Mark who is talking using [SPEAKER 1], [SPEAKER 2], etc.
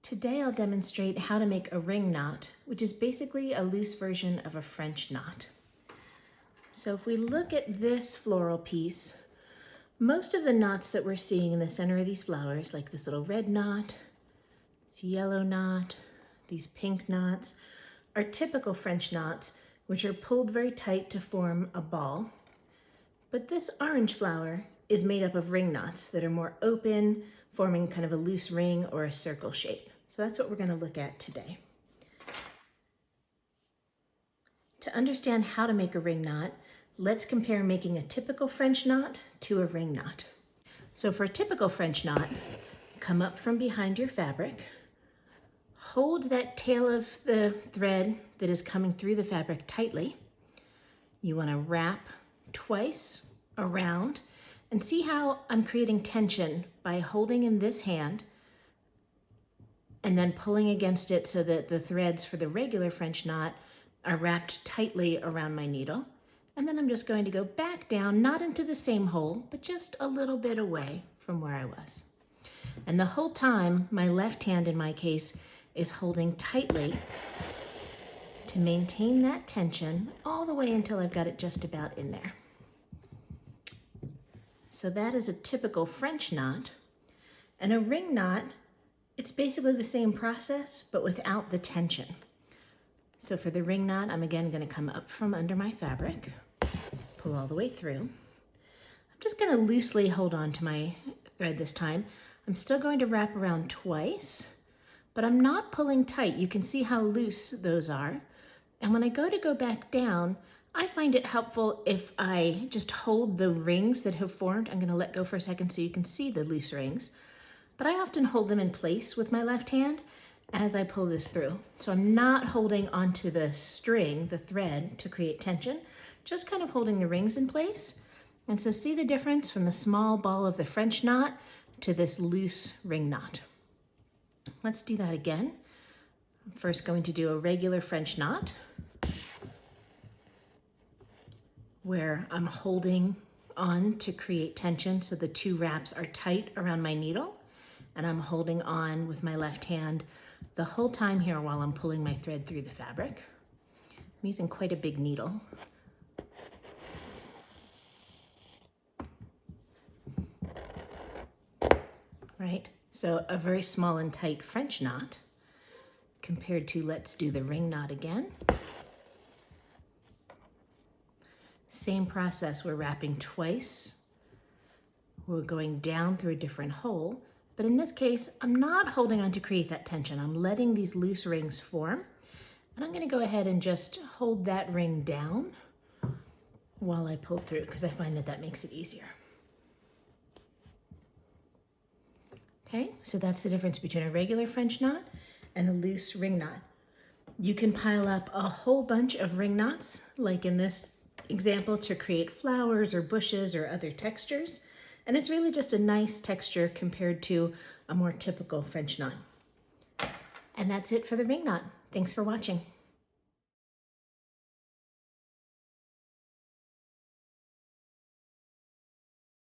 [SPEAKER 1] Today I'll demonstrate how to make a ring knot, which is basically a loose version of a French knot. So if we look at this floral piece, most of the knots that we're seeing in the center of these flowers, like this little red knot, this yellow knot, these pink knots, are typical French knots, which are pulled very tight to form a ball. But this orange flower is made up of ring knots that are more open, forming kind of a loose ring or a circle shape. So that's what we're going to look at today. To understand how to make a ring knot, let's compare making a typical French knot to a ring knot. So for a typical French knot, come up from behind your fabric, hold that tail of the thread that is coming through the fabric tightly. You want to wrap twice around and see how I'm creating tension by holding in this hand and then pulling against it so that the threads for the regular French knot are wrapped tightly around my needle. And then I'm just going to go back down, not into the same hole, but just a little bit away from where I was. And the whole time, my left hand in my case is holding tightly to maintain that tension all the way until I've got it just about in there. So that is a typical French knot. And a ring knot, it's basically the same process, but without the tension. So for the ring knot, I'm again going to come up from under my fabric, pull all the way through. I'm just going to loosely hold on to my thread this time. I'm still going to wrap around twice, but I'm not pulling tight. You can see how loose those are. And when I go back down, I find it helpful if I just hold the rings that have formed. I'm going to let go for a second so you can see the loose rings. But I often hold them in place with my left hand as I pull this through. So I'm not holding onto the string, the thread, to create tension, just kind of holding the rings in place. And so see the difference from the small ball of the French knot to this loose ring knot. Let's do that again. I'm first going to do a regular French knot where I'm holding on to create tension so the two wraps are tight around my needle. And I'm holding on with my left hand the whole time here while I'm pulling my thread through the fabric. I'm using quite a big needle. Right, so a very small and tight French knot compared to, let's do the ring knot again. Same process, we're wrapping twice. We're going down through a different hole. But in this case, I'm not holding on to create that tension. I'm letting these loose rings form. And I'm going to go ahead and just hold that ring down while I pull through, because I find that that makes it easier. Okay, so that's the difference between a regular French knot and a loose ring knot. You can pile up a whole bunch of ring knots, like in this example, to create flowers or bushes or other textures. And it's really just a nice texture compared to a more typical French knot. And that's it for the ring knot. Thanks for watching.